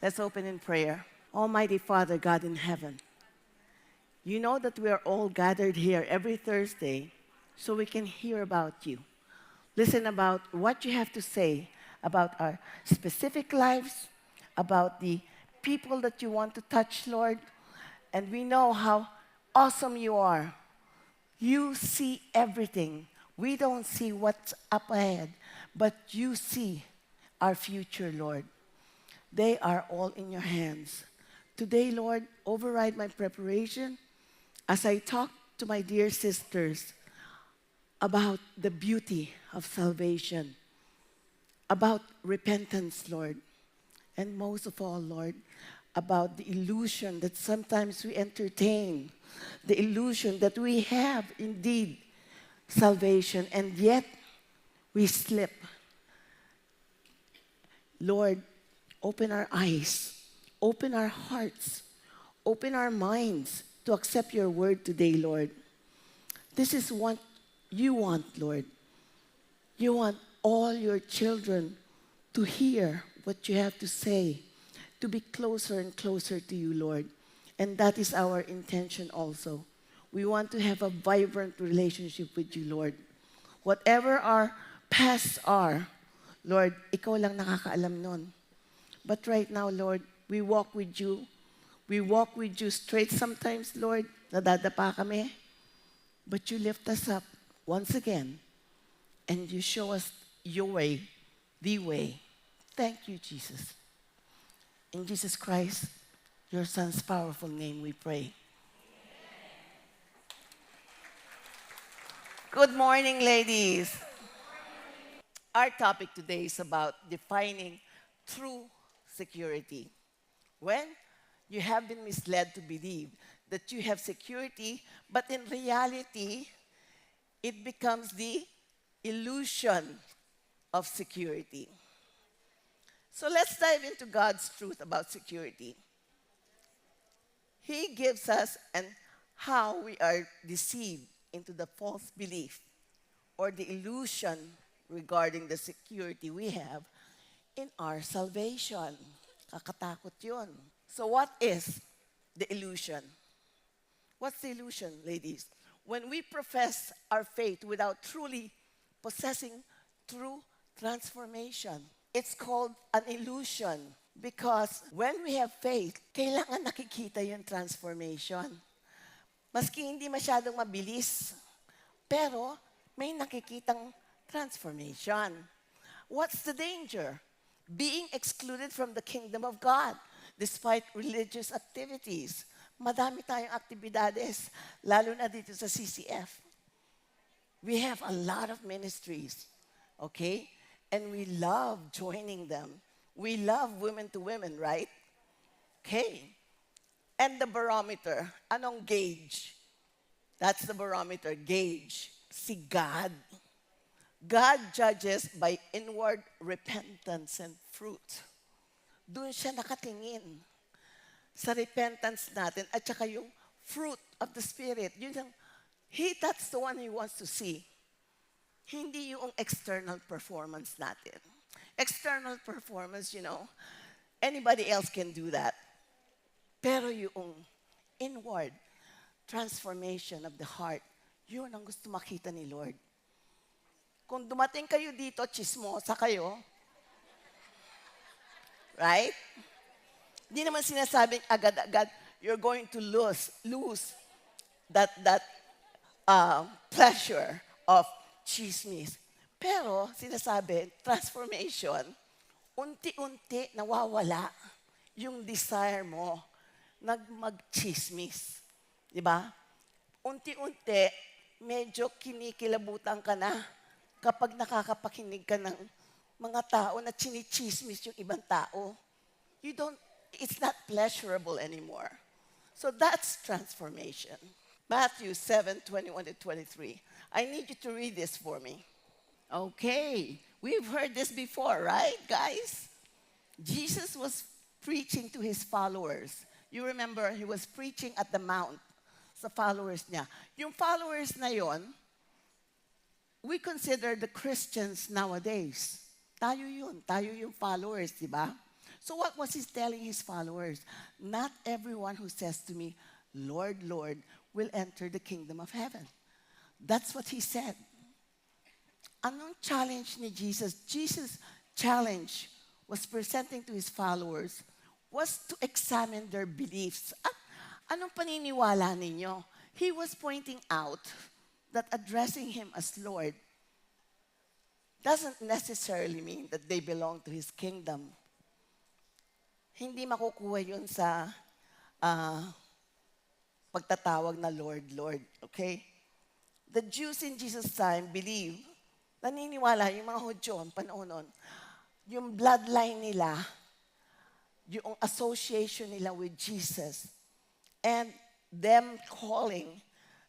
Let's open in prayer. Almighty Father, God in heaven, you know that we are all gathered here every Thursday so we can hear about you. Listen about what you have to say about our specific lives, about the people that you want to touch, Lord. And we know how awesome you are. You see everything. We don't see what's up ahead, but you see our future, Lord. They are all in your hands. Today, Lord, override my preparation as I talk to my dear sisters about the beauty of salvation, about repentance, Lord, and most of all, Lord, about the illusion that sometimes we entertain, the illusion that we have indeed salvation, and yet we slip. Lord, open our eyes, open our hearts, open our minds to accept your word today, Lord. This is what you want, Lord. You want all your children to hear what you have to say, to be closer and closer to you, Lord. And that is our intention also. We want to have a vibrant relationship with you, Lord. Whatever our pasts are, Lord, ikaw lang nakakaalam nun. But right now, Lord, we walk with you. We walk with you straight sometimes, Lord. Nadadapa kami. But you lift us up once again. And you show us your way, the way. Thank you, Jesus. In Jesus Christ, your Son's powerful name, we pray. Good morning, ladies. Our topic today is about defining true security. When you have been misled to believe that you have security, but in reality, it becomes the illusion of security. So let's dive into God's truth about security. He gives us and how we are deceived into the false belief or the illusion regarding the security we have in our salvation. Kakatakot yun. So what is the illusion? What's the illusion, ladies? When we profess our faith without truly possessing true transformation. It's called an illusion because when we have faith, kailangan nakikita yung transformation. Maski hindi masyadong mabilis, pero may nakikitang transformation. What's the danger? Being excluded from the kingdom of God despite religious activities. Madami tayong aktibidades, lalo na dito sa CCF. We have a lot of ministries, okay? And we love joining them. We love women to women, right? Okay. And the barometer, anong gauge? That's the barometer, gauge. Si God. God judges by inward repentance and fruit. Doon siya nakatingin sa repentance natin at saka yung fruit of the Spirit. Yun yung, that's the one He wants to see. Hindi yung external performance natin. External performance, anybody else can do that. Pero yung inward transformation of the heart, yun ang gusto makita ni Lord. Kung dumating kayo dito, chismosa kayo, right? Hindi naman sinasabing agad-agad, you're going to lose that pleasure of chismis. Pero, sinasabi, transformation, unti-unti nawawala yung desire mo mag-chismis. Di ba? Unti-unti, medyo kinikilabutan ka na kapag nakakapakinig ka ng mga tao na chinichismis yung ibang tao. It's not pleasurable anymore. So that's transformation. Matthew 7:21-23. I need you to read this for me. Okay, we've heard this before, right, guys? Jesus was preaching to his followers. You remember, he was preaching at the mount sa followers niya. Yung followers na yon, we consider the Christians nowadays. Tayo yung followers, di ba? So what was he telling his followers? Not everyone who says to me, Lord, Lord, will enter the kingdom of heaven. That's what he said. Anong challenge ni Jesus? Jesus' challenge was presenting to his followers was to examine their beliefs. Anong paniniwala ninyo? He was pointing out that addressing him as Lord doesn't necessarily mean that they belong to his kingdom. Hindi makukuha yun sa pagtatawag na Lord, Lord. Okay? The Jews in Jesus' time believe, naniniwala yung mga Hudyo, ang panahon nun, yung bloodline nila, yung association nila with Jesus, and them calling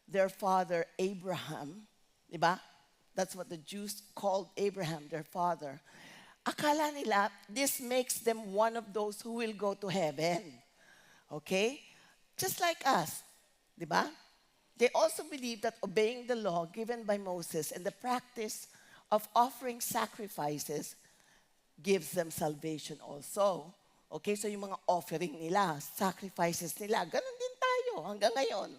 their father Abraham, di ba? That's what the Jews called Abraham, their father. Akala nila, this makes them one of those who will go to heaven. Okay? Just like us, di ba? They also believe that obeying the law given by Moses and the practice of offering sacrifices gives them salvation also. Okay, so yung mga offering nila, sacrifices nila, ganun din tayo hanggang ngayon.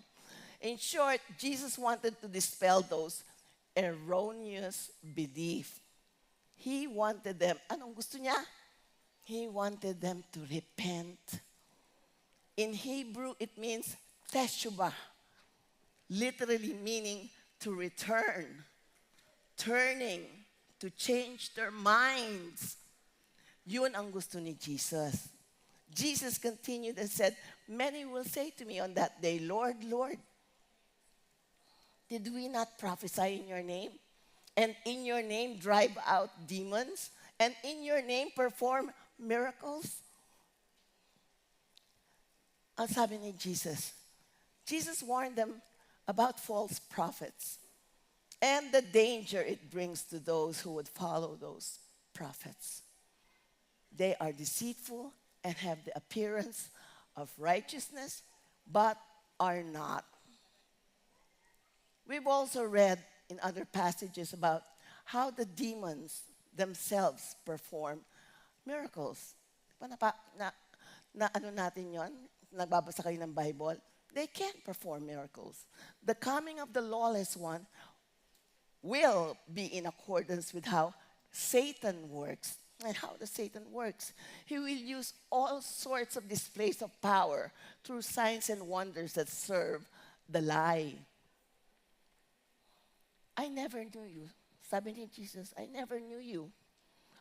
In short, Jesus wanted to dispel those erroneous belief. He wanted them, anong gusto niya? He wanted them to repent. In Hebrew, it means teshuvah, literally meaning to return, turning, to change their minds. Yun ang gusto ni Jesus. Jesus continued and said, many will say to me on that day, Lord, Lord, did we not prophesy in your name? And in your name drive out demons? And in your name perform miracles? Ang sabi ni Jesus, Jesus warned them about false prophets and the danger it brings to those who would follow those prophets. They are deceitful and have the appearance of righteousness, but are not. We've also read in other passages about how the demons themselves perform miracles. Ano natin yon? Nagbabasa kayo ng Bible. They can't perform miracles. The coming of the lawless one will be in accordance with how Satan works. And how the Satan works. He will use all sorts of displays of power through signs and wonders that serve the lie. I never knew you. Sabi ni Jesus, I never knew you.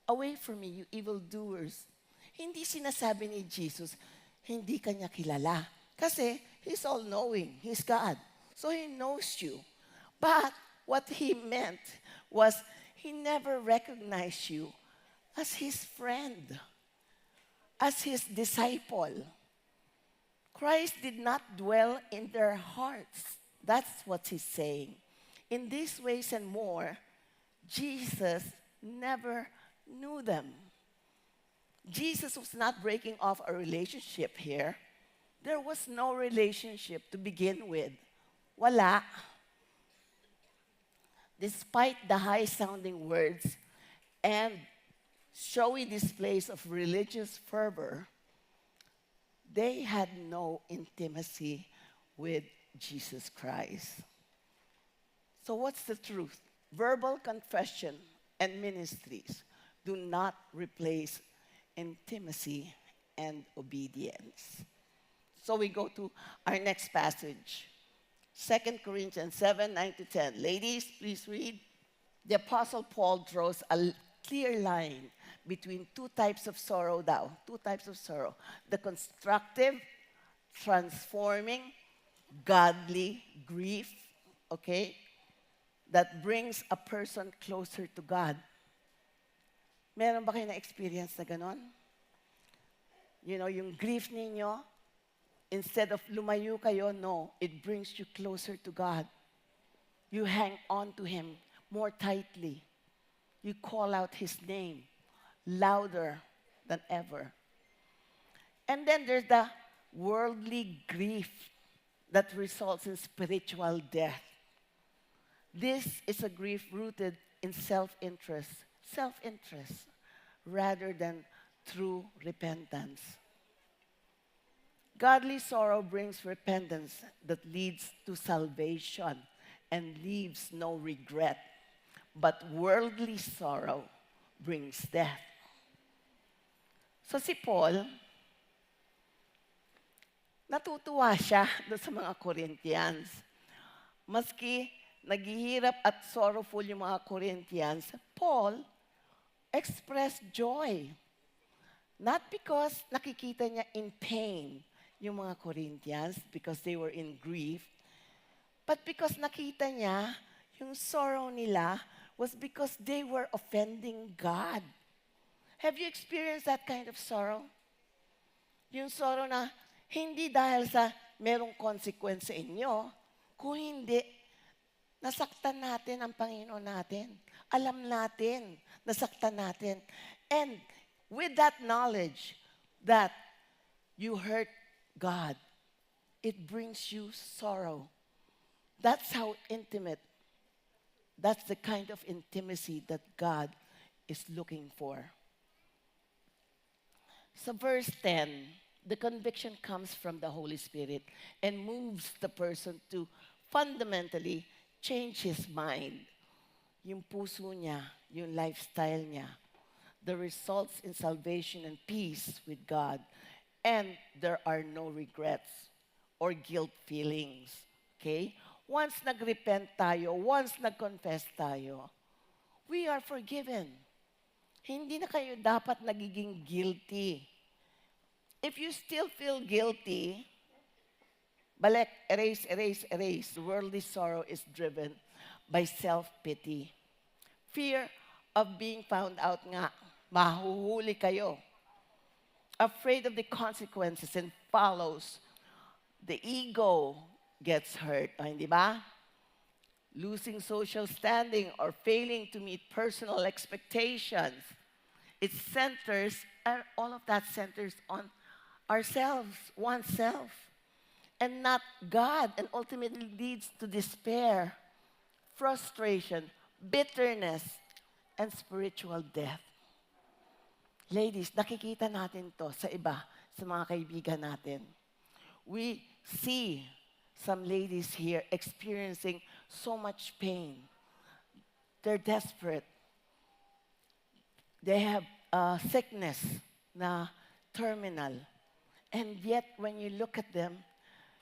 Away from me, you evildoers. Hindi sinasabi ni Jesus, hindi kanya kilala. Kasi He's all-knowing. He's God. So He knows you. But what He meant was He never recognized you as His friend, as His disciple. Christ did not dwell in their hearts. That's what He's saying. In these ways and more, Jesus never knew them. Jesus was not breaking off a relationship here. There was no relationship to begin with. Wala. Despite the high-sounding words and showy displays of religious fervor, they had no intimacy with Jesus Christ. So what's the truth? Verbal confession and ministries do not replace intimacy and obedience. So we go to our next passage, 2 Corinthians 7, 9 to 10. Ladies, please read. The Apostle Paul draws a clear line between two types of sorrow daw. Two types of sorrow. The constructive, transforming, godly grief, okay, that brings a person closer to God. Meron ba kayo na-experience na ganon? You know, yung grief ninyo, instead of lumayo kayo, no, it brings you closer to God. You hang on to Him more tightly. You call out His name louder than ever. And then there's the worldly grief that results in spiritual death. This is a grief rooted in self-interest rather than through repentance. Godly sorrow brings repentance that leads to salvation and leaves no regret. But worldly sorrow brings death. So si Paul, natutuwa siya doon sa mga Corinthians. Maski naghihirap at sorrowful yung mga Corinthians, Paul expressed joy. Not because nakikita niya in pain yung mga Corinthians, because they were in grief, but because nakita niya yung sorrow nila was because they were offending God. Have you experienced that kind of sorrow? Yung sorrow na hindi dahil sa merong consequence sa inyo, kung hindi, nasaktan natin ang Panginoon natin. Alam natin, nasaktan natin. And with that knowledge that you hurt God, it brings you sorrow. That's how intimate, that's the kind of intimacy that God is looking for. So verse 10, the conviction comes from the Holy Spirit and moves the person to fundamentally change his mind. Yung puso niya, yung lifestyle niya. The results in salvation and peace with God. And there are no regrets or guilt feelings. Okay? Once nag-repent tayo, once nag-confess tayo, we are forgiven. Hindi na kayo dapat nagiging guilty. If you still feel guilty, balik, erase, erase, erase. Worldly sorrow is driven by self-pity. Fear of being found out nga. Mahuhuli kayo. Afraid of the consequences and follows. The ego gets hurt. O, hindi ba? Losing social standing or failing to meet personal expectations. It centers, all of that centers on ourselves, oneself, and not God, and ultimately leads to despair, frustration, bitterness, and spiritual death. Ladies, nakikita natin to sa iba, sa mga kaibigan natin. We see some ladies here experiencing so much pain. They're desperate. They have sickness na terminal. And yet, when you look at them,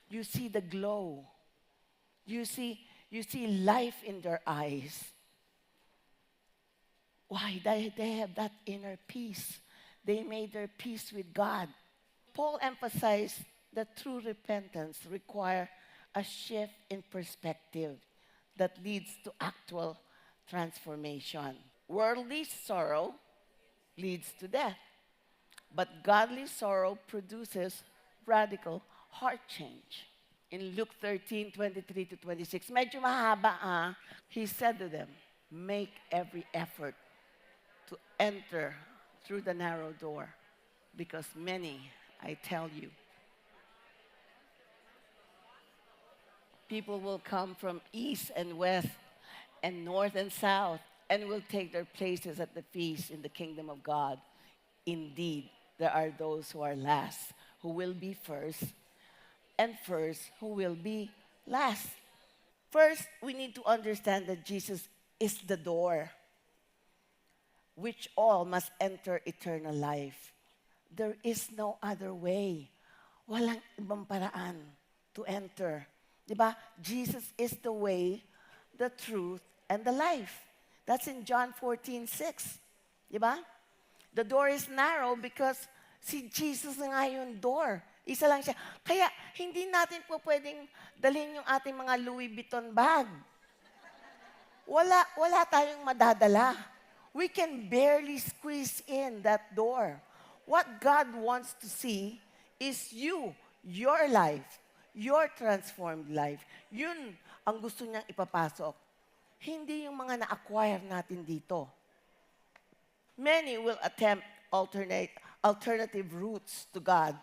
you see the glow. You see life in their eyes. Why? They have that inner peace. They made their peace with God. Paul emphasized that true repentance requires a shift in perspective that leads to actual transformation. Worldly sorrow leads to death, but godly sorrow produces radical heart change. In Luke 13:23 to 26, medyo mahaba he said to them, make every effort to enter through the narrow door, because many, I tell you, people will come from east and west and north and south and will take their places at the feast in the kingdom of God. Indeed, there are those who are last, who will be first, and first, who will be last. First, we need to understand that Jesus is the door, which all must enter eternal life. There is no other way. Walang ibang paraan to enter. Diba? Jesus is the way, the truth, and the life. That's in John 14:6. Diba? The door is narrow because si Jesus na nga yung door. Isa lang siya. Kaya hindi natin po pwedeng dalhin yung ating mga Louis Vuitton bag. Wala tayong madadala. We can barely squeeze in that door. What God wants to see is you, your life, your transformed life. Yun ang gusto niyang ipapasok. Hindi yung mga na-acquire natin dito. Many will attempt alternative routes to God,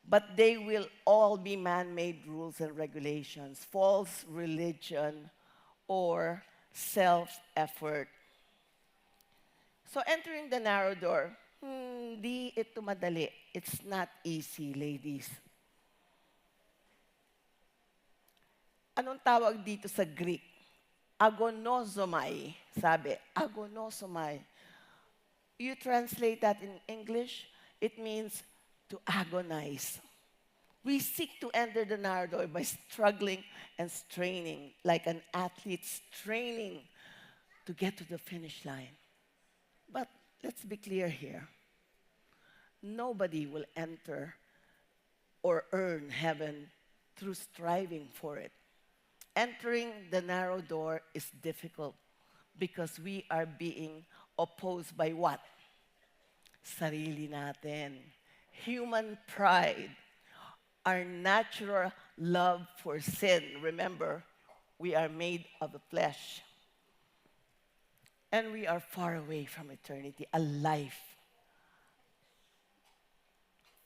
but they will all be man-made rules and regulations, false religion, or self-effort. So entering the narrow door Hindi ito madali. It's not easy, ladies. Anong tawag dito sa Greek? Agonosomai. Sabi, agonosomai. You translate that in English, it means to agonize. We seek to enter the narrow door by struggling and straining, like an athlete straining to get to the finish line. But let's be clear here. Nobody will enter or earn heaven through striving for it. Entering the narrow door is difficult because we are being opposed by what? Sarili natin. Human pride. Our natural love for sin. Remember, we are made of the flesh. And we are far away from eternity, a life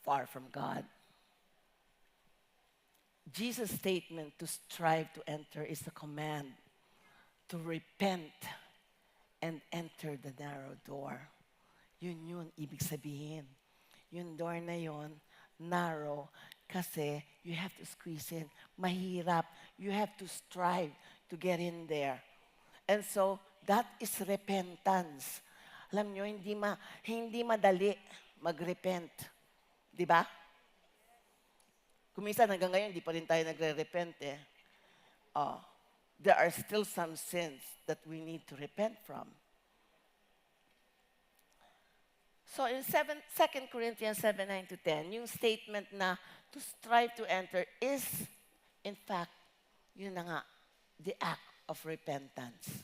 far from God. Jesus' statement to strive to enter is a command to repent and enter the narrow door. Yun ibig sabihin. Yung door na yun, narrow, kasi you have to squeeze in. Mahirap. You have to strive to get in there. And so, that is repentance. Alam nyo, hindi madali mag-repent. Di ba? Kung minsan hanggang ngayon, hindi pa rin tayo nagre-repent eh. There are still some sins that we need to repent from. So in 2 Corinthians 7:9-10, yung statement na to strive to enter is, in fact, yun na nga, the act of repentance.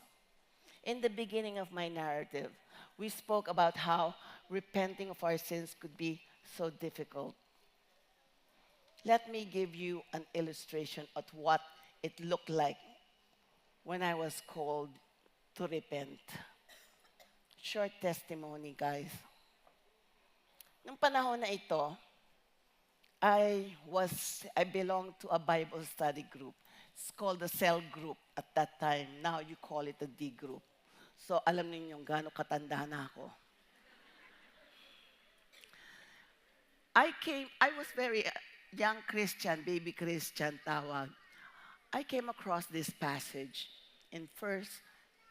In the beginning of my narrative, we spoke about how repenting of our sins could be so difficult. Let me give you an illustration of what it looked like when I was called to repent. Short testimony, guys. Nung panahon na ito, I belonged to a Bible study group. It's called the cell group at that time. Now you call it the D group. So alam niyo gaano katanda na ako. I was very young Christian, baby Christian tawag. I came across this passage in 1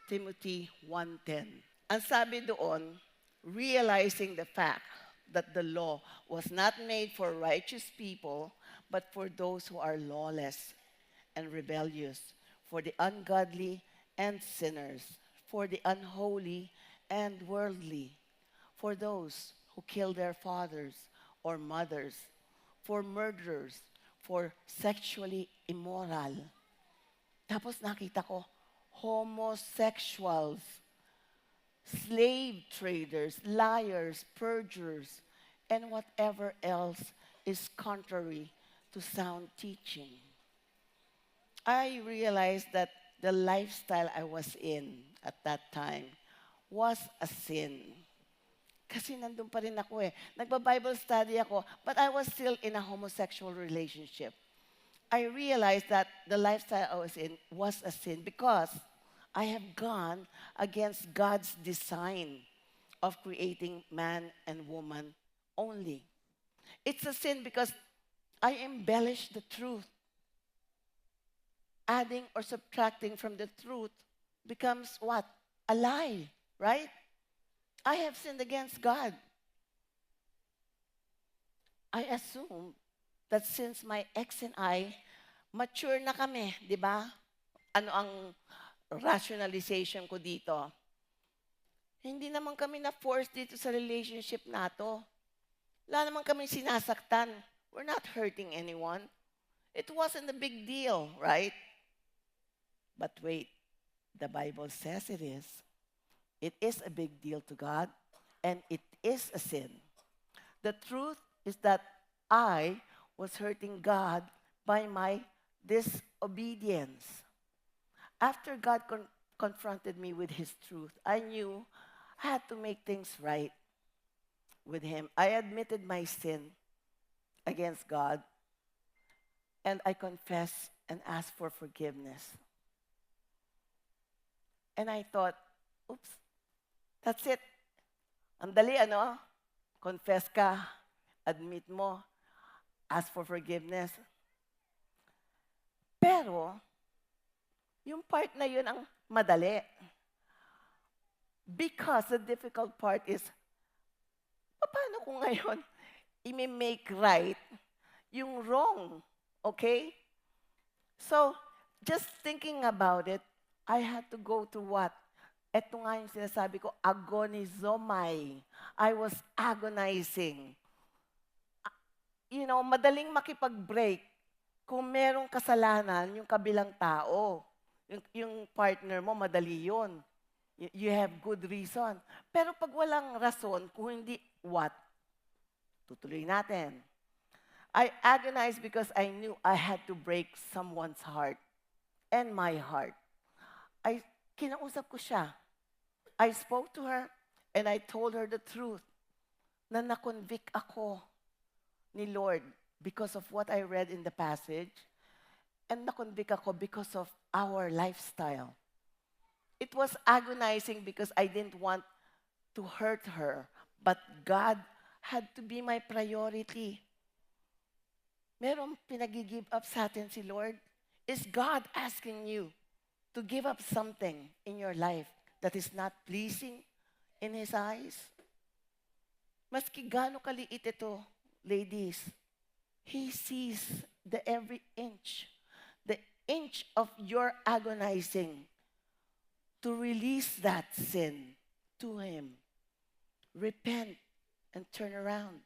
Timothy 1:10. Ang sabi doon, realizing the fact that the law was not made for righteous people, but for those who are lawless and rebellious, for the ungodly and sinners, for the unholy and worldly, for those who kill their fathers or mothers, for murderers, for sexually immoral. Tapos nakita ko, homosexuals, slave traders, liars, perjurers, and whatever else is contrary to sound teaching. I realized that the lifestyle I was in at that time was a sin. Kasi nandun pa rin ako eh. Nagba-Bible study ako, but I was still in a homosexual relationship. I realized that the lifestyle I was in was a sin because I have gone against God's design of creating man and woman only. It's a sin because I embellish the truth. Adding or subtracting from the truth becomes what? A lie, right? I have sinned against God. I assume that since my ex and I, mature na kami, di ba? Ano ang rationalization ko dito? Hindi naman kami na-force dito sa relationship nato. Wala naman kami sinasaktan. We're not hurting anyone. It wasn't a big deal, right? But wait, the Bible says it is. It is a big deal to God, and it is a sin. The truth is that I was hurting God by my disobedience. After God confronted me with His truth, I knew I had to make things right with Him. I admitted my sin against God, and I confessed and asked for forgiveness. And I thought, oops, that's it. Ang dali, ano? confess ka, admit mo, ask for forgiveness. Pero, yung part na yun ang madali. Because the difficult part is, paano ko ngayon i-make right yung wrong? Okay? So, just thinking about it, I had to go to what? Ito nga yung sinasabi ko, agonizomai. I was agonizing. You know, madaling makipag-break kung merong kasalanan yung kabilang tao. Yung partner mo, madali yun. You have good reason. Pero pag walang rason, kung hindi, what? Tutuloy natin. I agonized because I knew I had to break someone's heart and my heart. Kinausap ko siya. I spoke to her and I told her the truth na na-convict ako ni Lord because of what I read in the passage and na-convict ako because of our lifestyle. It was agonizing because I didn't want to hurt her, but God had to be my priority. Meron pinag-give up sa atin si Lord? Is God asking you to give up something in your life that is not pleasing in His eyes? Maski gaano kaliit ito, ladies, He sees the every inch, the inch of your agonizing to release that sin to Him. Repent and turn around.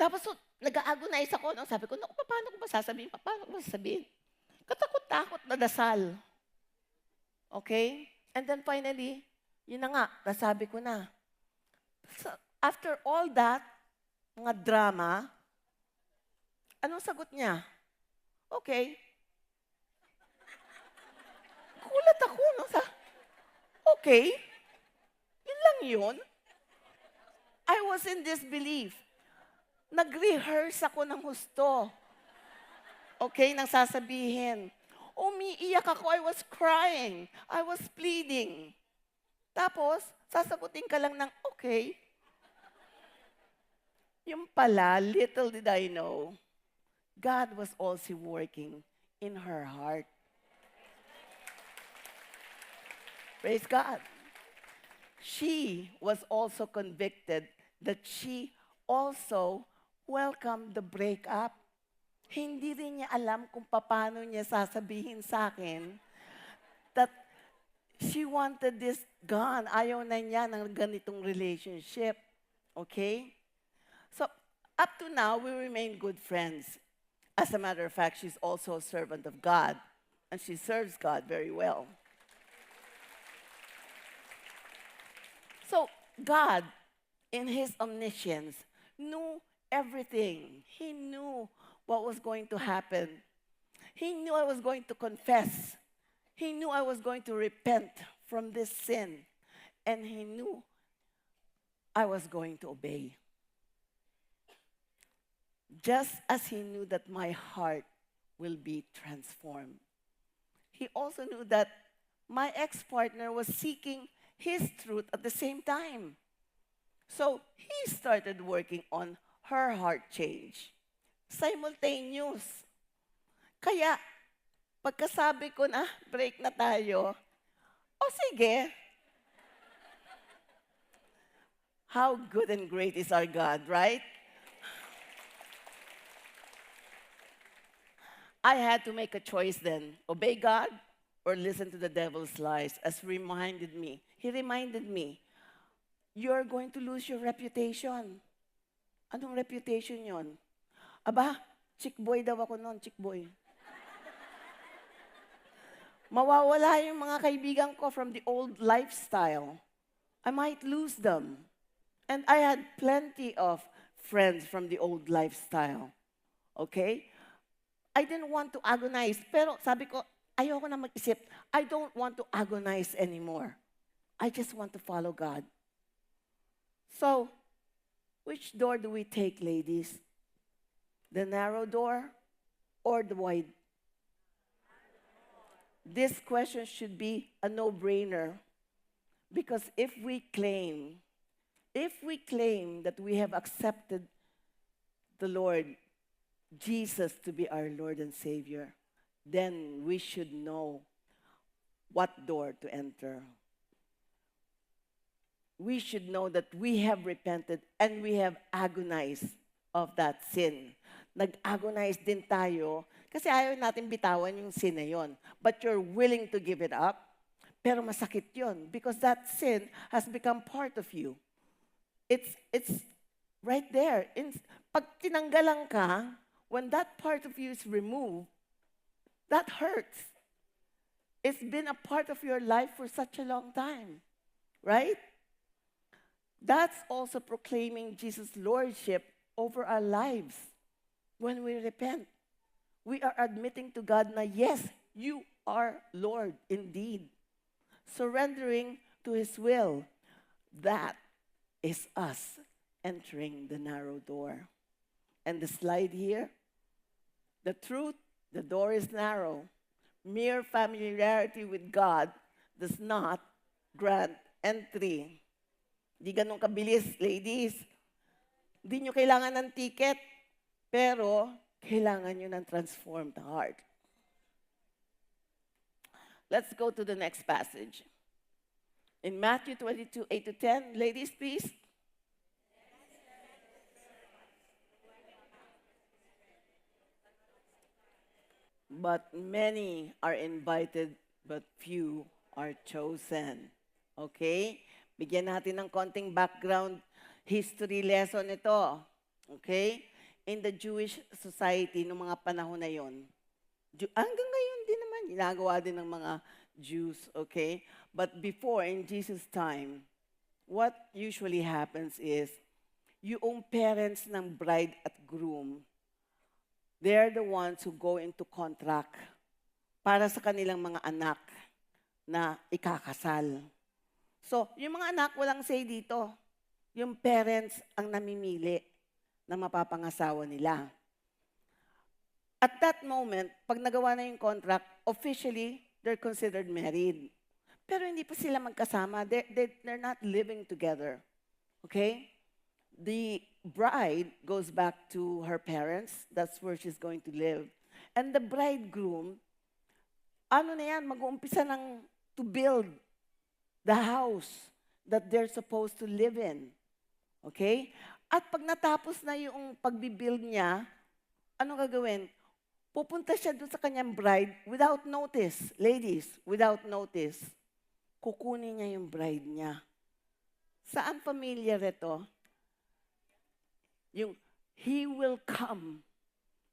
Tapos, nag-agonize ako. No? Sabi ko, paano ko ba sasabihin? Paano ko ba sasabihin? Katakot-takot na dasal. Okay? And then finally, yun na nga, nasabi ko na. So, after all that, mga drama, anong sagot niya? Okay. Kulat ako. No? Okay. Yun lang yun. I was in disbelief. Nag-rehearse ako ng husto. Okay, nang sasabihin. Umiiyak ako, I was crying. I was pleading. Tapos, sasagutin ka lang ng, okay. Yung pala, little did I know, God was also working in her heart. Praise God. She was also convicted that she also welcomed the breakup. Hindi rin niya alam kung paano niya sasabihin sa akin that she wanted this gone. Ayaw na niya ng ganitong relationship. Okay? So, up to now, we remain good friends. As a matter of fact, she's also a servant of God, and she serves God very well. So, God, in His omniscience, knew everything. He knew what was going to happen. He knew I was going to confess. He knew I was going to repent from this sin. And He knew I was going to obey. Just as He knew that my heart will be transformed. He also knew that my ex-partner was seeking his truth at the same time. So, He started working on her heart change. Simultaneous. Kaya, pagkasabi ko na, break na tayo, o sige. How good and great is our God, right? I had to make a choice then, obey God or listen to the devil's lies, as he reminded me, you're going to lose your reputation. Anong reputation yon? Aba, chick boy daw ako noon, chick boy. Mawawala yung mga kaibigan ko from the old lifestyle. I might lose them. And I had plenty of friends from the old lifestyle. Okay? I didn't want to agonize. Pero sabi ko, ayoko na mag-isip. I don't want to agonize anymore. I just want to follow God. So, which door do we take, ladies? The narrow door or the wide? This question should be a no-brainer. Because if we claim If we claim that we have accepted the Lord Jesus to be our Lord and Savior, then we should know what door to enter. We should know that we have repented and we have agonized of that sin. Nag-agonize din tayo kasi ayaw natin bitawan yung sin na yon. But you're willing to give it up. Pero masakit yon because that sin has become part of you. It's right there. Pag tinanggalan ka, when that part of you is removed, that hurts. It's been a part of your life for such a long time, right? That's also proclaiming Jesus' lordship over our lives. When we repent, we are admitting to God na, yes, you are Lord indeed. Surrendering to His will. That is us entering the narrow door. And the slide here, the truth, the door is narrow. Mere familiarity with God does not grant entry. Di ganun kabilis, ladies. Hindi nyo kailangan ng ticket, pero kailangan nyo ng transformed heart. Let's go to the next passage. In Matthew 22, 8 to 10, ladies, please. But many are invited, but few are chosen. Okay? Bigyan natin ng konting background history lesson ito. Okay? In the Jewish society noong mga panahon na yon, hanggang ngayon din naman, ginagawa din ng mga Jews, okay? But before, in Jesus' time, what usually happens is, yung parents ng bride at groom, they're the ones who go into contract para sa kanilang mga anak na ikakasal. So, yung mga anak walang say dito. Yung parents ang namimili na mapapangasawa nila. At that moment, pag nagawa na yung contract, officially, they're considered married. Pero hindi pa sila magkasama. They're not living together. Okay? The bride goes back to her parents. That's where she's going to live. And the bridegroom, ano na yan, mag-uumpisa to build the house that they're supposed to live in. Okay? At pag natapos na yung pagbibuild niya, ano gagawin? Pupunta siya doon sa kanyang bride without notice. Ladies, without notice. Kukunin niya yung bride niya. Saan familiar ito? Yung, He will come.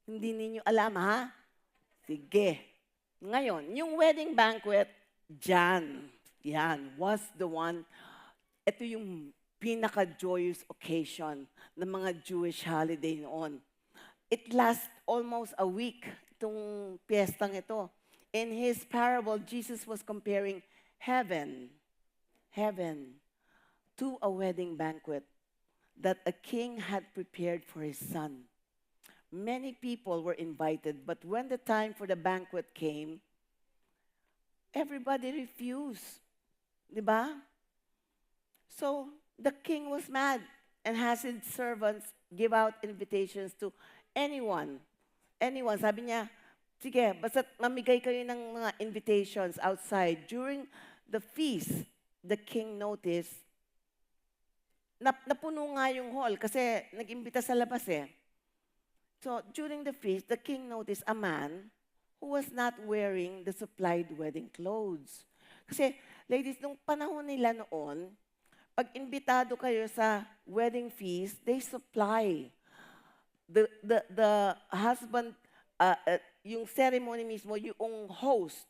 Hindi ninyo alam, ha? Sige. Ngayon, yung wedding banquet, yan, was the one, ito yung pinaka-joyous occasion ng mga Jewish holiday noon. It lasts almost a week, itong piyestang ito. In his parable, Jesus was comparing heaven to a wedding banquet that a king had prepared for his son. Many people were invited, but when the time for the banquet came, everybody refused. Diba? So, the king was mad and has his servants give out invitations to anyone. Anyone. Sabi niya, sige, basta mamigay kayo ng mga invitations outside. During the feast, the king noticed, napuno nga yung hall kasi nag-imbita sa labas eh. So, during the feast, the king noticed a man who was not wearing the supplied wedding clothes. Kasi, ladies, nung panahon nila noon, pag imbitado kayo sa wedding feast, they supply. The husband, yung ceremony mismo, yung host,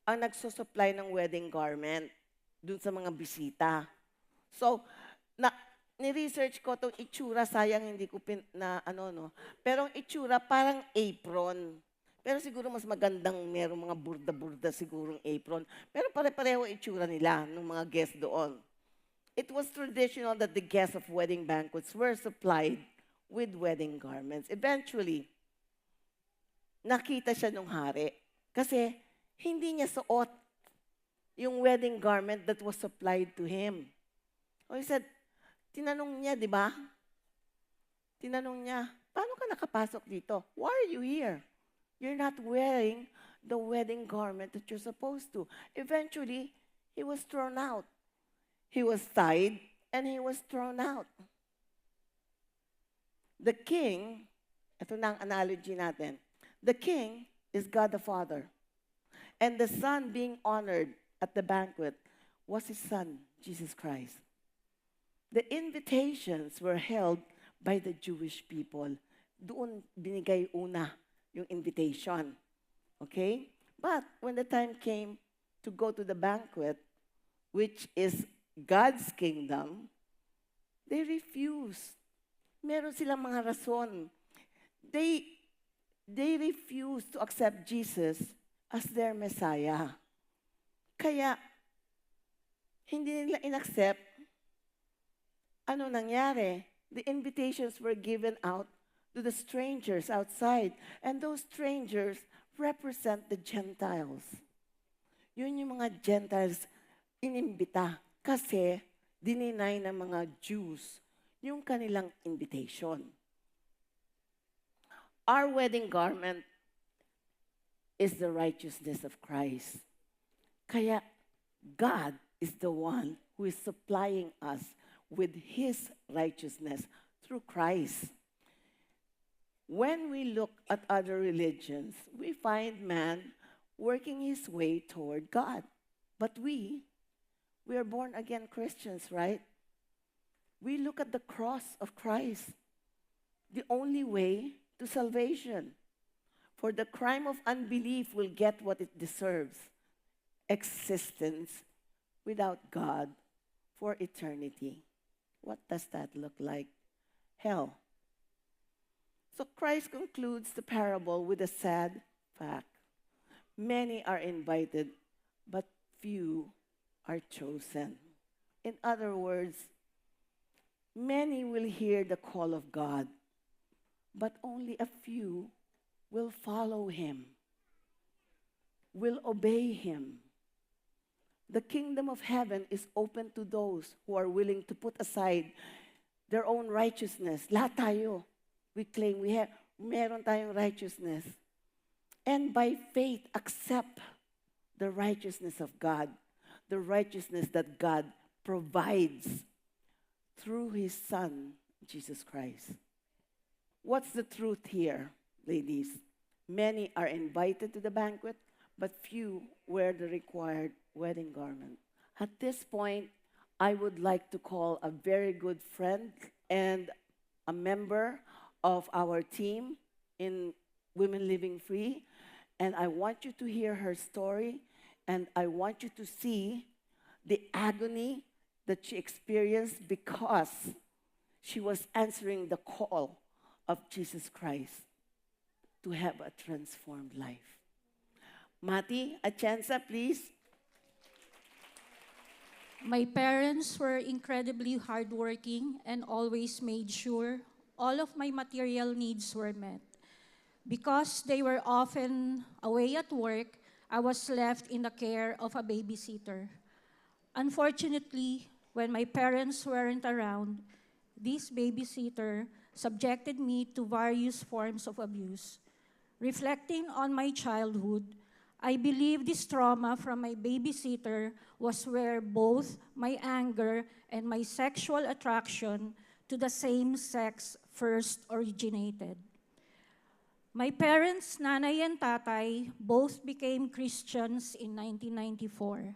ang nagsusupply ng wedding garment dun sa mga bisita. So, ni-research ko itong itsura, sayang hindi ko pero ang itsura parang apron. Pero siguro mas magandang merong mga burda-burda sigurong apron. Pero pare-pareho itsura nila ng mga guests doon. It was traditional that the guests of wedding banquets were supplied with wedding garments. Eventually, nakita siya nung hari kasi hindi niya suot yung wedding garment that was supplied to him. So he said, Tinanong niya, di ba? Tinanong niya, paano ka nakapasok dito? Why are you here? You're not wearing the wedding garment that you're supposed to. Eventually, he was thrown out. He was tied and he was thrown out. The king, ito na ang analogy natin. The king is God the Father. And the son being honored at the banquet was his son, Jesus Christ. The invitations were held by the Jewish people. Doon binigay una yung invitation. Okay? But when the time came to go to the banquet, which is God's kingdom, they refused. Meron silang mga rason. They refused to accept Jesus as their Messiah. Kaya, hindi nila inaccept. Ano nangyari? The invitations were given out to the strangers outside. And those strangers represent the Gentiles. Yun yung mga Gentiles inimbita kasi dininay ng mga Jews yung kanilang invitation. Our wedding garment is the righteousness of Christ. Kaya God is the one who is supplying us with His righteousness through Christ. When we look at other religions, we find man working his way toward God. But we are born again Christians, right? We look at the cross of Christ, the only way to salvation. For the crime of unbelief will get what it deserves, existence without God for eternity. What does that look like? Hell. So Christ concludes the parable with a sad fact. Many are invited, but few are chosen. In other words, many will hear the call of God, but only a few will follow Him, will obey Him. The kingdom of heaven is open to those who are willing to put aside their own righteousness. Lahat tayo, we claim meron tayong righteousness. And by faith, accept the righteousness of God, the righteousness that God provides through His Son, Jesus Christ. What's the truth here, ladies? Many are invited to the banquet, but few wear the required wedding garment. At this point, I would like to call a very good friend and a member of our team in Women Living Free, and I want you to hear her story, and I want you to see the agony that she experienced because she was answering the call of Jesus Christ to have a transformed life. Mati Atienza, please. My parents were incredibly hardworking and always made sure all of my material needs were met. Because they were often away at work, I was left in the care of a babysitter. Unfortunately, when my parents weren't around, this babysitter subjected me to various forms of abuse. Reflecting on my childhood, I believe this trauma from my babysitter was where both my anger and my sexual attraction to the same sex first originated. My parents, nanay and tatay, both became Christians in 1994.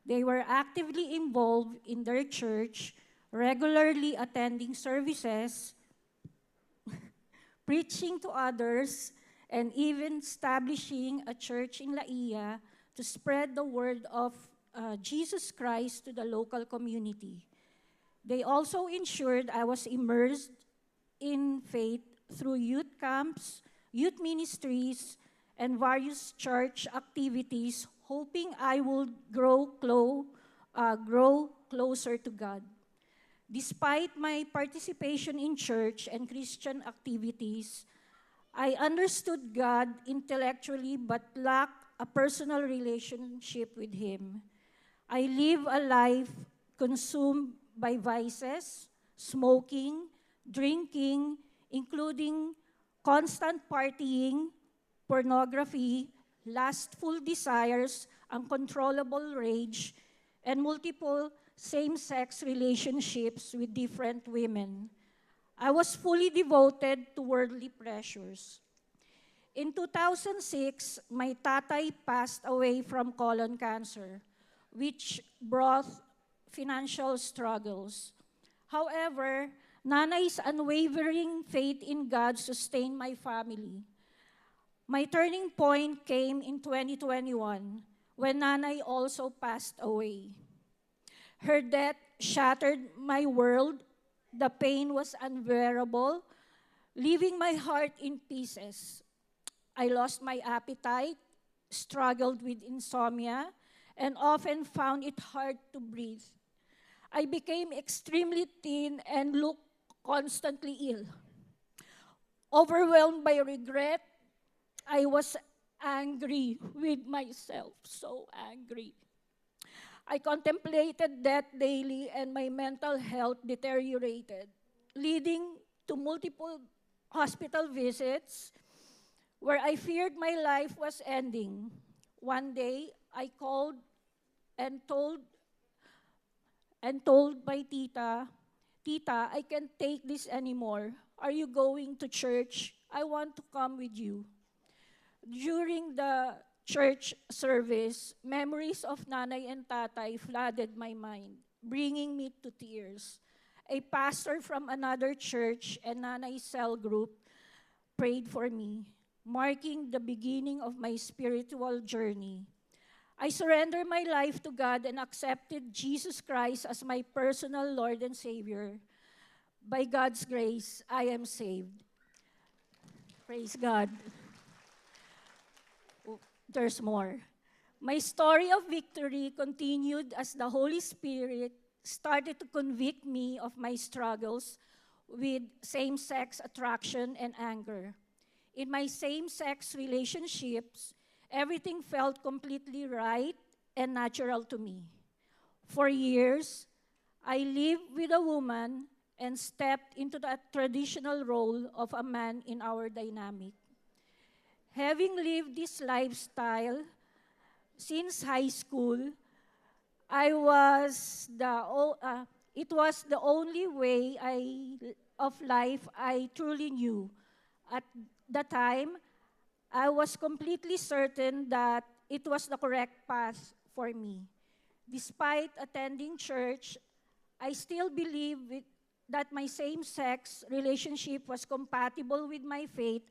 They were actively involved in their church, regularly attending services, preaching to others, and even establishing a church in Laia to spread the word of Jesus Christ to the local community. They also ensured I was immersed in faith through youth camps, youth ministries, and various church activities, hoping I would grow closer to God. Despite my participation in church and Christian activities, I understood God intellectually but lacked a personal relationship with Him. I live a life consumed by vices, smoking, drinking, including constant partying, pornography, lustful desires, uncontrollable rage, and multiple same-sex relationships with different women. I was fully devoted to worldly pleasures. In 2006, my tatay passed away from colon cancer, which brought financial struggles. However, Nanay's unwavering faith in God sustained my family. My turning point came in 2021 when Nanay also passed away. Her death shattered my world. The pain was unbearable, leaving my heart in pieces. I lost my appetite, struggled with insomnia, and often found it hard to breathe. I became extremely thin and looked constantly ill. Overwhelmed by regret, I was angry with myself, so angry. I contemplated death daily and my mental health deteriorated, leading to multiple hospital visits where I feared my life was ending. One day, I called and told my tita, "Tita, I can't take this anymore. Are you going to church? I want to come with you." During the church service, memories of Nanay and Tatay flooded my mind, bringing me to tears. A pastor from another church and Nanay cell group prayed for me, marking the beginning of my spiritual journey. I surrendered my life to God and accepted Jesus Christ as my personal Lord and Savior. By God's grace, I am saved. Praise God. Oh, there's more. My story of victory continued as the Holy Spirit started to convict me of my struggles with same-sex attraction and anger. In my same-sex relationships, everything felt completely right and natural to me. For years, I lived with a woman and stepped into the traditional role of a man in our dynamic. Having lived this lifestyle since high school, it was the only way of life I truly knew. At the time, I was completely certain that it was the correct path for me. Despite attending church, I still that my same-sex relationship was compatible with my faith,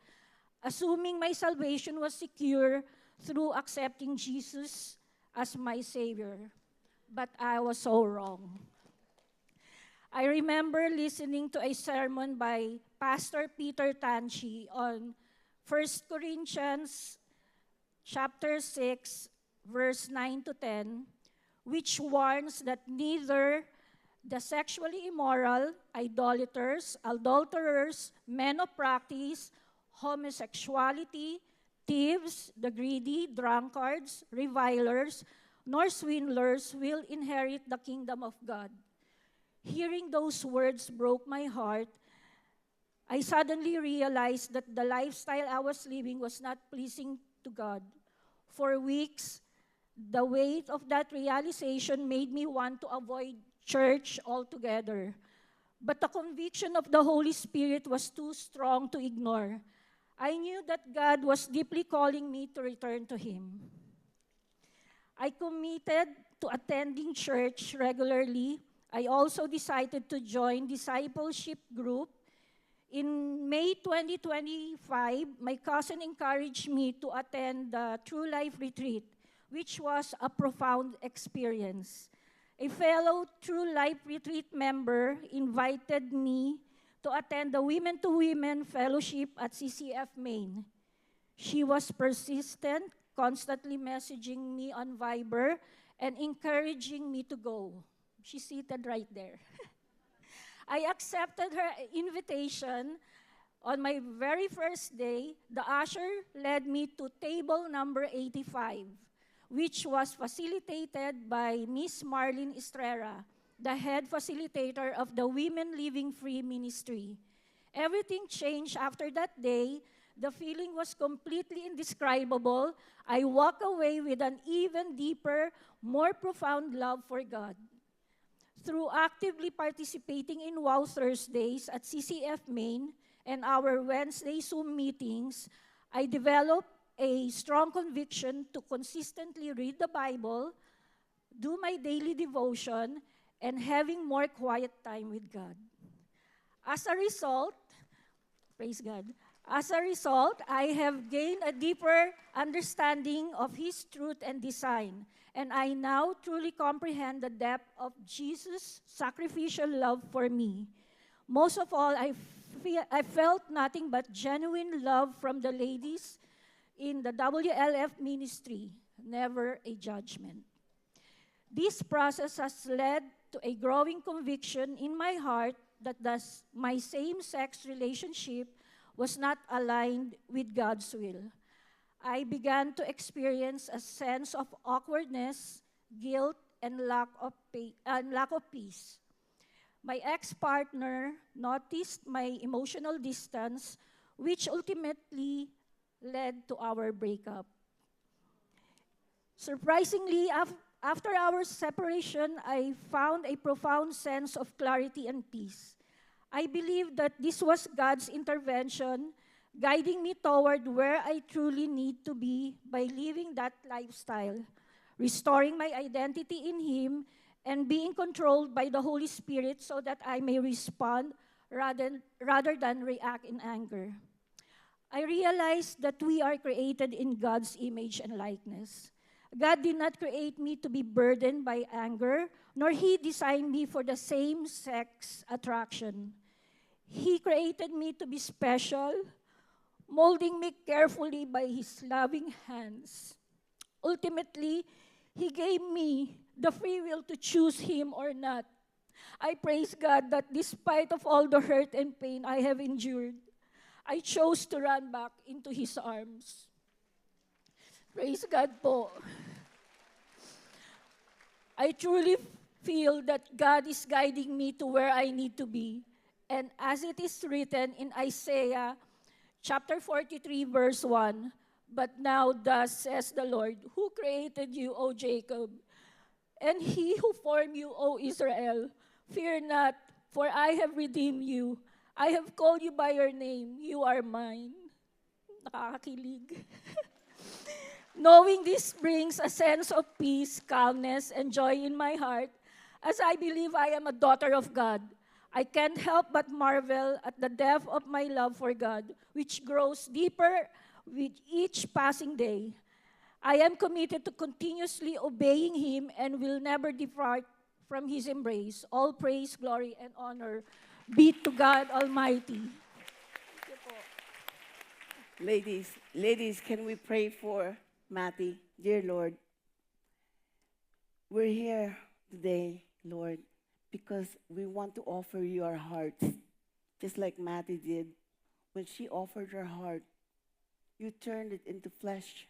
assuming my salvation was secure through accepting Jesus as my Savior. But I was so wrong. I remember listening to a sermon by Pastor Peter Tanchi on 1 Corinthians chapter 6, verse 9 to 10, which warns that neither the sexually immoral, idolaters, adulterers, men of practice, homosexuality, thieves, the greedy, drunkards, revilers, nor swindlers will inherit the kingdom of God. Hearing those words broke my heart. I suddenly realized that the lifestyle I was living was not pleasing to God. For weeks, the weight of that realization made me want to avoid church altogether. But the conviction of the Holy Spirit was too strong to ignore. I knew that God was deeply calling me to return to Him. I committed to attending church regularly. I also decided to join discipleship group. In May 2025, my cousin encouraged me to attend the True Life Retreat, which was a profound experience. A fellow True Life Retreat member invited me to attend the Women to Women Fellowship at CCF Maine. She was persistent, constantly messaging me on Viber and encouraging me to go. She's seated right there. I accepted her invitation. On my very first day, the usher led me to table number 85, which was facilitated by Miss Marlene Estrera. the head facilitator of the Women Living Free ministry. Everything changed after that day. The feeling was completely indescribable. I walk away with an even deeper, more profound love for God. Through actively participating in Wow Thursdays at CCF Maine and our Wednesday Zoom meetings, I developed a strong conviction to consistently read the Bible, do my daily devotion, and having more quiet time with God. As a result, praise God, as a result, I have gained a deeper understanding of His truth and design, and I now truly comprehend the depth of Jesus' sacrificial love for me. Most of all, I felt nothing but genuine love from the ladies in the WLF ministry, never a judgment. This process has led to a growing conviction in my heart that my same-sex relationship was not aligned with God's will. I began to experience a sense of awkwardness, guilt, and lack of peace. My ex-partner noticed my emotional distance, which ultimately led to our breakup. Surprisingly, after our separation, I found a profound sense of clarity and peace. I believe that this was God's intervention, guiding me toward where I truly need to be by living that lifestyle, restoring my identity in Him, and being controlled by the Holy Spirit so that I may respond rather than react in anger. I realized that we are created in God's image and likeness. God did not create me to be burdened by anger, nor He designed me for the same-sex attraction. He created me to be special, molding me carefully by His loving hands. Ultimately, He gave me the free will to choose Him or not. I praise God that despite of all the hurt and pain I have endured, I chose to run back into His arms. Praise God po. I truly feel that God is guiding me to where I need to be. And as it is written in Isaiah chapter 43, verse 1, "But now thus says the Lord, who created you, O Jacob, and He who formed you, O Israel, fear not, for I have redeemed you. I have called you by your name. You are mine." Nakakakilig. Knowing this brings a sense of peace, calmness, and joy in my heart, as I believe I am a daughter of God. I can't help but marvel at the depth of my love for God, which grows deeper with each passing day. I am committed to continuously obeying Him and will never depart from His embrace. All praise, glory, and honor be to God Almighty. Thank you po. Ladies, can we pray for Matty? Dear Lord, we're here today, Lord, because we want to offer you our hearts, just like Matty did. When she offered her heart, you turned it into flesh.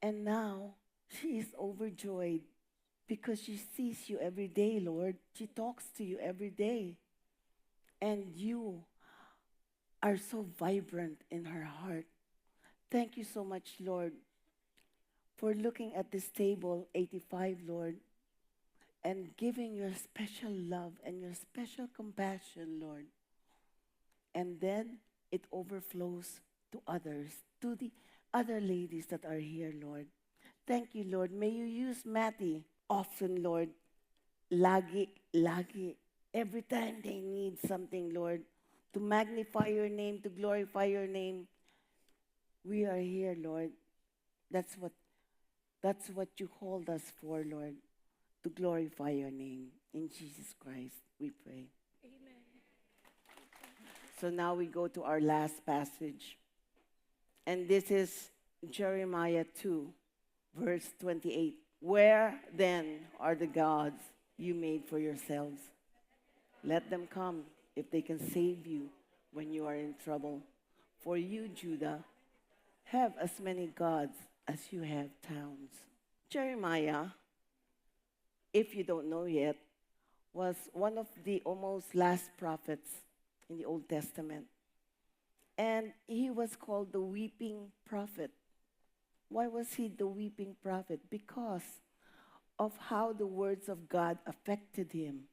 And now she is overjoyed because she sees you every day, Lord. She talks to you every day. And you are so vibrant in her heart. Thank you so much, Lord, for looking at this table, 85, Lord, and giving your special love and your special compassion, Lord. And then it overflows to others, to the other ladies that are here, Lord. Thank you, Lord. May you use Matty often, Lord. Lagi, every time they need something, Lord, to magnify your name, to glorify your name. We are here, Lord. That's what you called us for, Lord, to glorify your name. In Jesus Christ, we pray. Amen. So now we go to our last passage. And this is Jeremiah 2, verse 28. Where then are the gods you made for yourselves? Let them come if they can save you when you are in trouble. For you, Judah, have as many gods as you have towns. Jeremiah, if you don't know yet, was one of the almost last prophets in the Old Testament. And he was called the weeping prophet. Why was he the weeping prophet? Because of how the words of God affected him.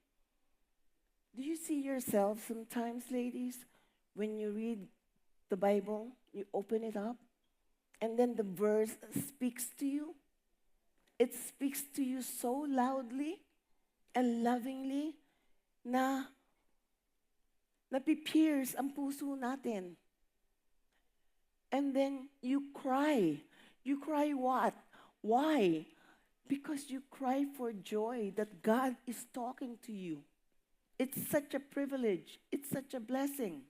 Do you see yourself sometimes, ladies, when you read the Bible, you open it up, and then the verse speaks to you? It speaks to you so loudly and lovingly na napipierce ang puso natin. And then you cry. You cry what? Why? Because you cry for joy that God is talking to you. It's such a privilege. It's such a blessing.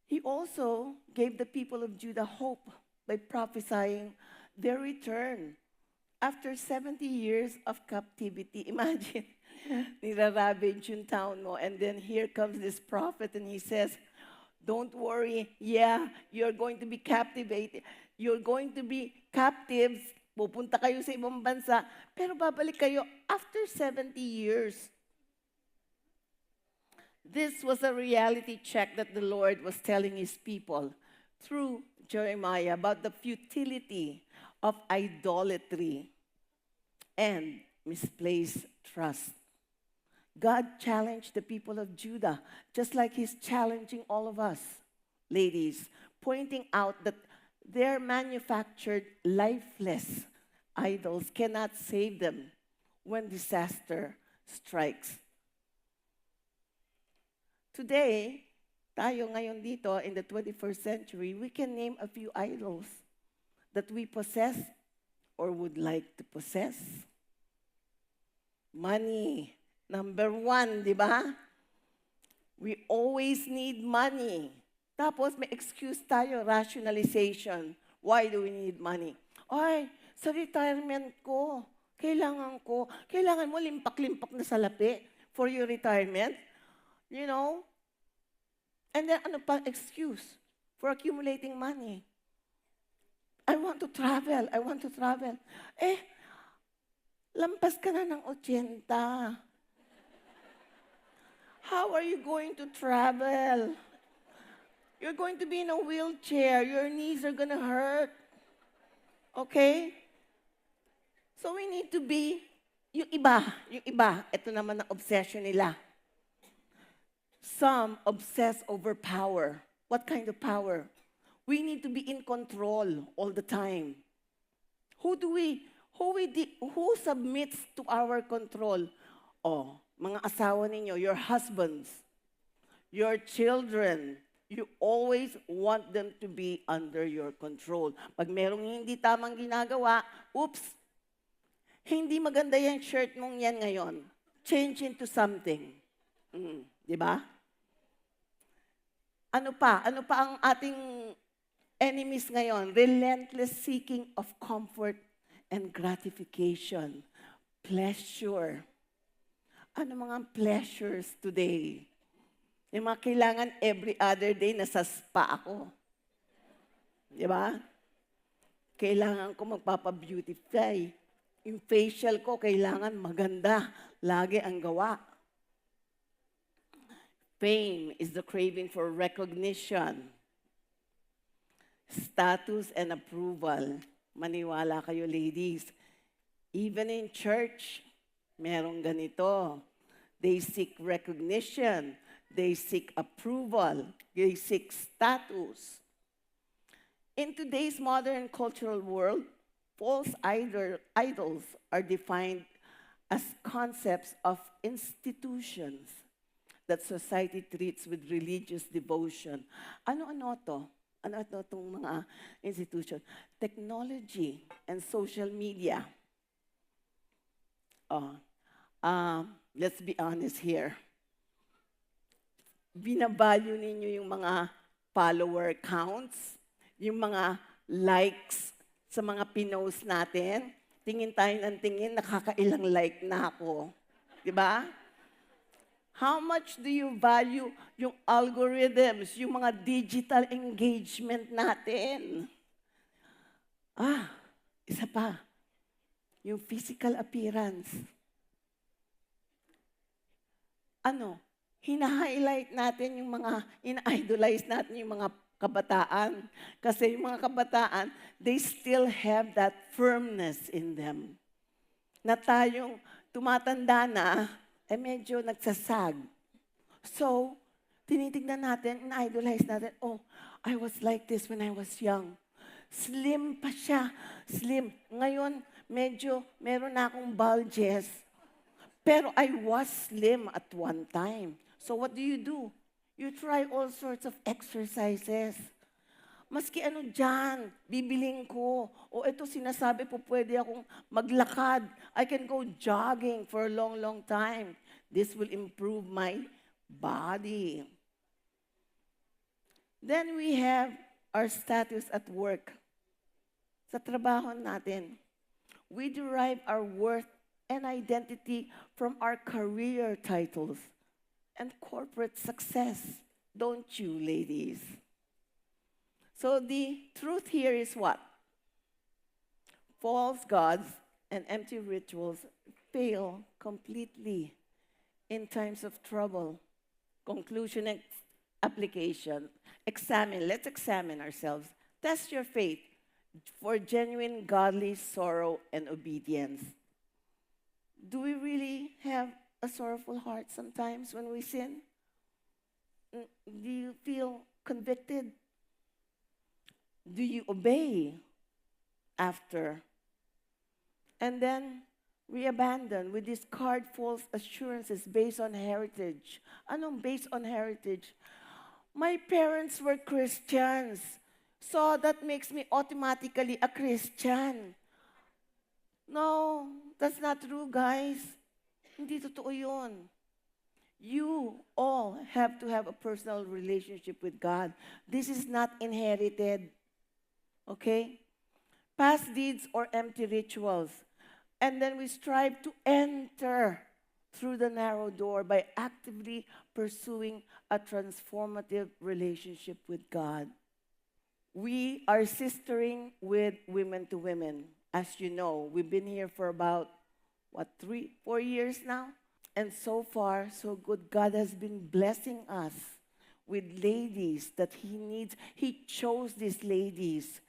He also gave the people of Judah hope by prophesying their return after 70 years of captivity. Imagine, niraravage yung town mo, and then here comes this prophet and he says, don't worry, yeah, you're going to be captivated. You're going to be captives. Pupunta kayo sa ibang bansa, pero babalik kayo after 70 years. This was a reality check that the Lord was telling his people through Jeremiah about the futility of idolatry and misplaced trust. God challenged the people of Judah, just like he's challenging all of us, ladies, pointing out that their manufactured lifeless idols cannot save them when disaster strikes. Today, tayo ngayon dito in the 21st century, we can name a few idols that we possess or would like to possess. Money, number one, di ba? We always need money. Tapos may excuse tayo, rationalization. Why do we need money? Ay, sa retirement ko, kailangan mo limpak-limpak na salapi for your retirement. You know? And then ano pa excuse for accumulating money? I want to travel. Eh, lampas ka na ng 80. How are you going to travel? You're going to be in a wheelchair. Your knees are gonna hurt. Okay? So we need to be, yung iba, ito naman ang obsession nila. Some obsess over power. What kind of power? We need to be in control all the time. Who submits to our control? Oh, mga asawa ninyo, your husbands, your children, you always want them to be under your control. Pag merong hindi tamang ginagawa, oops, hindi maganda yung shirt mong yan ngayon. Change into something. Di ba? Ano pa ang ating enemies ngayon? Relentless seeking of comfort and gratification. Pleasure. Ano mga pleasures today? Yung mga kailangan every other day nasa spa ako. Di ba? Kailangan ko magpapa-beautify. Yung facial ko, kailangan maganda. Lagi ang gawa. Fame is the craving for recognition, status, and approval. Maniwala kayo, ladies. Even in church, merong ganito. They seek recognition. They seek approval. They seek status. In today's modern cultural world, false idols are defined as concepts of institutions that society treats with religious devotion. Ano-ano to? Ano-ano itong mga institution? Technology and social media. Let's be honest here. Binavalue ninyo yung mga follower counts, yung mga likes sa mga pinost natin. Tingin tayo ng tingin, nakakailang like na ako. Diba? How much do you value yung algorithms, yung mga digital engagement natin? Isa pa, yung physical appearance. ano, hina-highlight natin yung mga, ina-idolize natin yung mga kabataan. Kasi yung mga kabataan, they still have that firmness in them. Na tayong tumatanda na, medyo nagsasag. So, tinitignan natin, ina-idolize natin, oh, I was like this when I was young. Slim pa siya, slim. Ngayon, medyo meron na akong bulges. Pero I was slim at one time. So what do? You try all sorts of exercises. Maski ano dyan, bibiling ko. O ito sinasabi po, pwede akong maglakad. I can go jogging for a long, long time. This will improve my body. Then we have our status at work. Sa trabaho natin, we derive our worth and identity from our career titles and corporate success. Don't you, ladies? So the truth here is what? False gods and empty rituals fail completely in times of trouble. Conclusion and application. Let's examine ourselves. Test your faith for genuine godly sorrow and obedience. Do we really have a sorrowful heart sometimes when we sin? Do you feel convicted? Do you obey after? And then we abandon, we discard false assurances based on heritage. Anong based on heritage? My parents were Christians, so that makes me automatically a Christian. No, that's not true, guys. Hindi totoo yun. You all have to have a personal relationship with God. This is not inherited. Okay? Past deeds or empty rituals. And then we strive to enter through the narrow door by actively pursuing a transformative relationship with God. We are sistering with Women to Women. As you know, we've been here for about, 4 years now? And so far, so good. God has been blessing us with ladies that He needs. He chose these ladies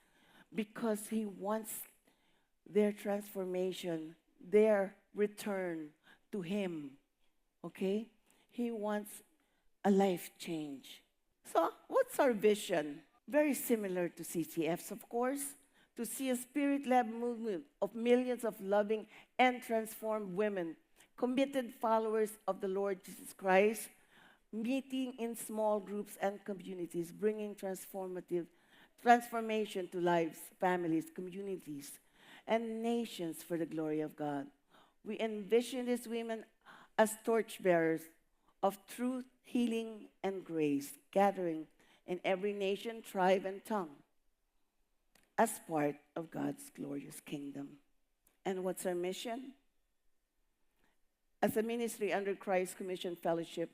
because He wants their transformation, their return to Him. Okay? He wants a life change. So, what's our vision? Very similar to CCF's, of course, to see a spirit-led movement of millions of loving and transformed women, committed followers of the Lord Jesus Christ, meeting in small groups and communities, bringing transformation to lives, families, communities, and nations for the glory of God. We envision these women as torchbearers of truth, healing, and grace, gathering in every nation, tribe, and tongue as part of God's glorious kingdom. And what's our mission? As a ministry under Christ Commission Fellowship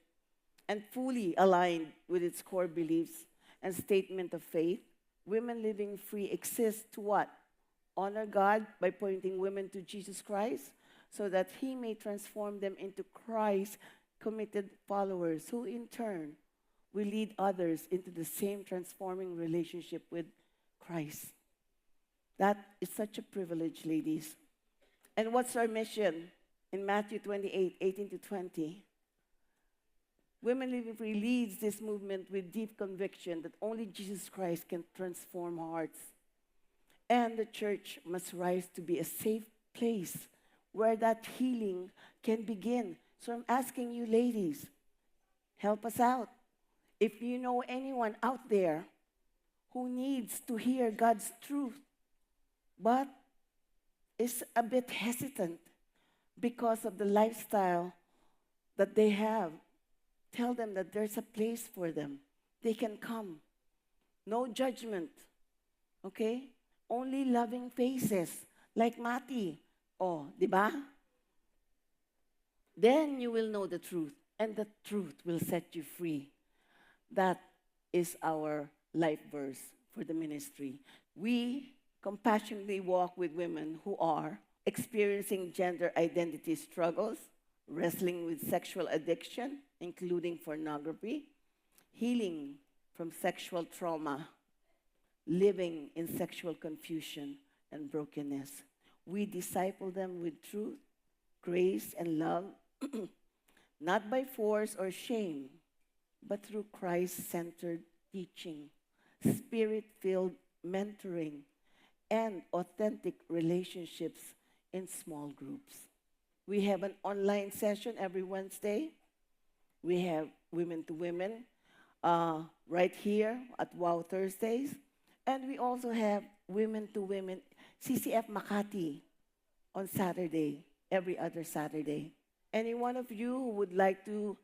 and fully aligned with its core beliefs and statement of faith, Women Living Free exists to what? Honor God by pointing women to Jesus Christ so that He may transform them into Christ's committed followers who in turn will lead others into the same transforming relationship with Christ. That is such a privilege, ladies. And what's our mission? In Matthew 28:18-20, Women Living Free leads this movement with deep conviction that only Jesus Christ can transform hearts. And the church must rise to be a safe place where that healing can begin. So I'm asking you, ladies, help us out. If you know anyone out there who needs to hear God's truth, but is a bit hesitant because of the lifestyle that they have, tell them that there's a place for them. They can come. No judgment. Okay? Only loving faces. Like Mati. Oh, di ba? Then you will know the truth, and the truth will set you free. That is our life verse for the ministry. We compassionately walk with women who are experiencing gender identity struggles, wrestling with sexual addiction, including pornography, healing from sexual trauma, living in sexual confusion and brokenness. We disciple them with truth, grace, and love, not by force or shame, but through Christ centered teaching, spirit filled mentoring, and authentic relationships in small groups. We have an online session every Wednesday. We have women to women right here at Wow Thursdays. And we also have women to women CCF Makati on Saturday, every other Saturday. Any one of you who would like to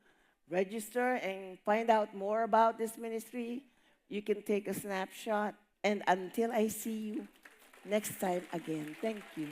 register and find out more about this ministry, you can take a snapshot. And until I see you next time again, thank you.